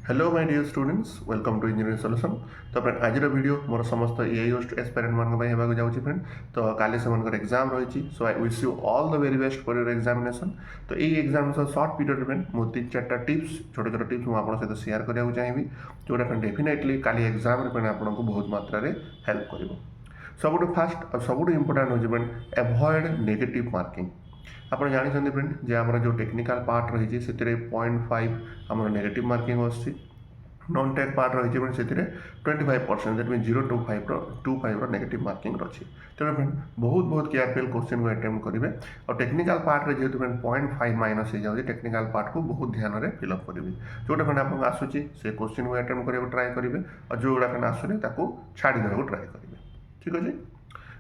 Hello my dear students welcome to engineering solution. तो friend आज video मोर समस्त एआई होस्ट एस्पायरेंट मान जाऊँगी फ्रेंड। तो काली से एग्जाम रही so I wish you all the very best for your examination. तो ये एग्जामिनेशन शॉर्ट पीरियड में मुझे 3-4 टिप्स छोटे छोटे टिप्स मुझे आपको सहित शेयर करने चाहिए जोटा फ्रेंड डेफिनेटली काली एग्जाम आपको बहुत मात्रा हेल्प कर। सबुठ फास्ट और सबुठ इंपोर्टाट हो फ्रेंड एवॉइड नेगेटिव मार्किंग। आप जानते फ्रेंड जे आम जो टेक्निकल पार्ट रही है 0.5 आम नेगेटिव मार्किंग आसी नॉन टेक पार्ट रही है से 25% दैट मीन 0.25 नेगेटिव मार्किंग अच्छी। तेणु फ्रेंड बहुत केयरफुल क्वेश्चन को अटेम्प्ट करेंगे और टेक्निकल पार्ट में जेहतु फ्रेंड 0.5 माइनस हो जाए टेक्निकल पार्ट को बहुत ध्यान में फिलअप करेंगे। जोटा फ्रेंड आपको आसूसी से क्वेश्चन को अटेम्प्ट करने ट्राए करेंगे और जोड़ा फ्रेंड आसूनी छाड़ी देवाक ट्राए करेंगे। ठीक अच्छे।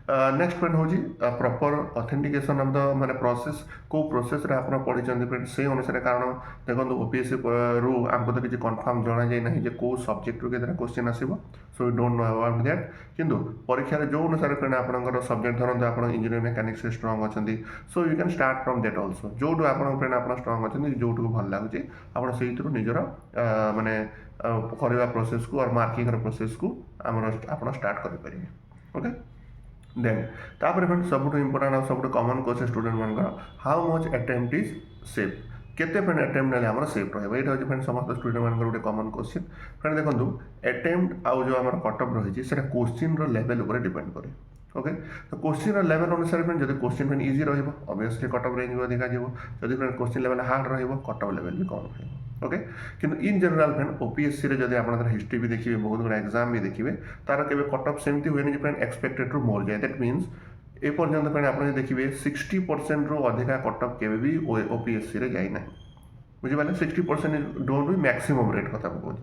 नेक्स्ट फ्रेंड हूँ प्रॉपर ऑथेंटिकेशन ऑफ द माने प्रोसेस को प्रोसेस रे आप पढ़ी फ्रेंड से अनुसार कारण देखो ओपीएससी रु आमको तो किसी कन्फर्म जना जाए ना जे कौ सब्जेक्ट रू केतरा क्वेश्चन आसीबो so we don't know about that. किंतु परीक्षा जो अनुसार फ्रेंड आपनकर सब्जेक्ट धरन आप इंजीनियरिंग मेकानिक्स से स्ट्रांग अच्छी so you can start from that also जो आप फ्रेंड आप स्ट्रांग अच्छी जो भल लगुच आप निजर माने करवा प्रोसेस को और मार्किंग प्रोसेस को आप स्टार्ट करें। ओके देन तापर फ्रेंड सब इंपोर्टाट और सब कॉमन क्वेश्चन स्टूडेंट मान how much attempt is safe केते फ्रेंड अटेम्प्ट ना आम सेफ रही है फ्रेंड समस्त स्टूडेंट मान गोटे कॉमन क्वेश्चन। फ्रेंड देखो अटेम्प्ट आउ जो आम कटअप रही है क्वेश्चन लेवल उपर डिपेंड करे। ओके तो क्वेश्चन लेवल अनुसार फ्रेंड जब question friend easy obviously cutoff range भी अधिका जब friend question level hard cutoff level भी कम रही। ओके किंतु इन जनरल फ्रेंड ओपीएससी जब आप हिस्ट्री भी देखिए बहुत गुड़ा एग्जाम भी देखिए तार के कटअप सेमती हुए फ्रेंड एक्सपेक्टेड रु मोर जाए दैट मीन्स एपर्यंत फ्रेंड आप देखिए 60% रु अधिका कटअप के भी ओपीएससी जाइना बुझे 60% डोंट बी मैक्सिमम रेट कथा कहूँ।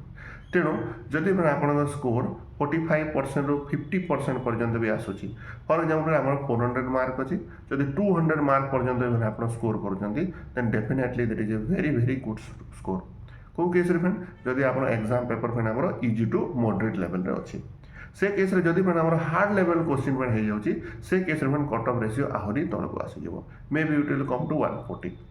तेणु जदि आप स्कोर 45% रु 50% पर्यंत भी आसूची फॉर एग्जांपल आप 400 मार्क अच्छी जब 200 मार्क पर्यंत आप स्कोर कर definitely that is a very good score. कौ केस फ्रेंड जदि आप एग्जाम पेपर फ्रेंड आम इजी टू मॉडरेट लेवल अच्छी से केस जदि फ्रेंड आम हार्ड लेवल क्वेश्चन फ्रेंड हो जाए से केस फ्रेंड कटअप रेशियो आहरी तौक आसीज maybe it will come to 140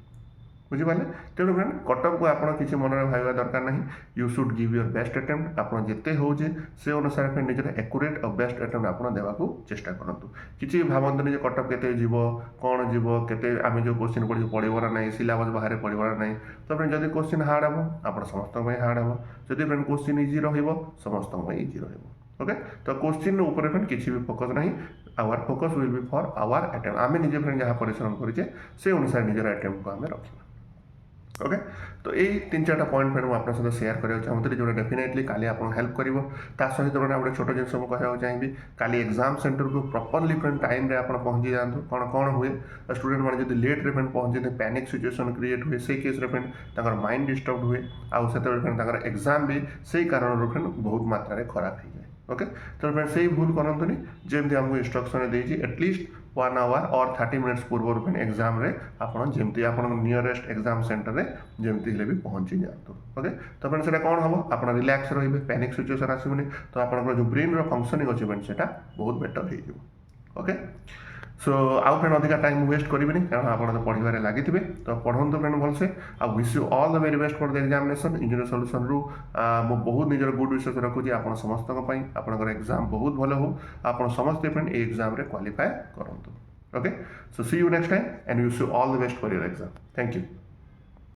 बुझिपारे। तेणु फ्रेंड कटअप को आप किसी मन में भाव दरकार नहीं you should give your best attempt आप जिते होजे से अनुसार फ्रेंड निजर एक्यूरेट और बेस्ट अटेम्प्ट आप देवाक चेष्टा करूँ। किसी भावतुनि कटअप के जीव कौन जीव के आम जो क्वेश्चन पढ़ी पड़ो ना नहीं सिलेबस बाहर पड़ो ना नहीं तो फ्रेंड जब क्वेश्चन हार्ड हम आप समस्त हार्ड हम जब फ्रेंड क्वेश्चन इजी समस्त इजी ओके तो क्वेश्चन ऊपर फ्रेंड किसी भी फोकस नहीं our focus will be for our attempt आम निजे फ्रेंड जहाँ परिश्रम करें से अनुसार निजर अटेम्प्ट को आम रखा। ओके तो यही 3-4 पॉइंट फ्रेंड मुझे आपको शेयर करने चाहूँगी जो डेफिनेटली काली आपको हेल्प कर सहित गोटे छोट जिन मुझे कहना चाहिए काली एग्जाम सेंटर को प्रॉपर्ली फ्रेंड टाइम रे आप पहुँची जातु कौन कौन हुए स्टूडेंट मैंने जब लेट्रे फ्रेंड पहुँचे पैनिक सिचुएशन क्रिएट हुए से केस फ्रेंड माइंड डिस्टर्ब हुए आउ से फ्रेंड एग्जाम भी से कारण फ्रेंड बहुत मात्रा खराब हो जाए। ओके तो फ्रेंड से भूल करतुनि जमी आमको इंस्ट्रक्शन देती एटलिस्ट 1 आवर और 30 मिनट्स पूर्व फ्रेंड एग्जाम रे आपन जमती आपन नियरेस्ट एग्जाम सेंटर रे जमती हेले भी पहुंची जातु। ओके तो फ्रेंड सेटा कोन हबो आपन रिलैक्स रहिबे पैनिक सिचुएशन आसीबनी तो आपन जो ब्रेन रो फंक्शनिंग अछि फ्रेंड सेटा बहुत बेटर हो जिवो। ओके सो आउ फ्रेंड अधिका टाइम वेस्ट करेंगे कारण आप तो पढ़ार लगी तो पढ़ु फ्रेंड भलसे I wish you all the very best for the examination engineer solution रु मो बहुत निजर गुड विशेष रखुच्छी आप समस्त आपंकर एग्जाम बहुत भल हो आप समस्ते फ्रेंड ए एग्जाम रे क्वालिफाई करूँ। Okay so see you next time and wish you all the best for your exam. Thank you.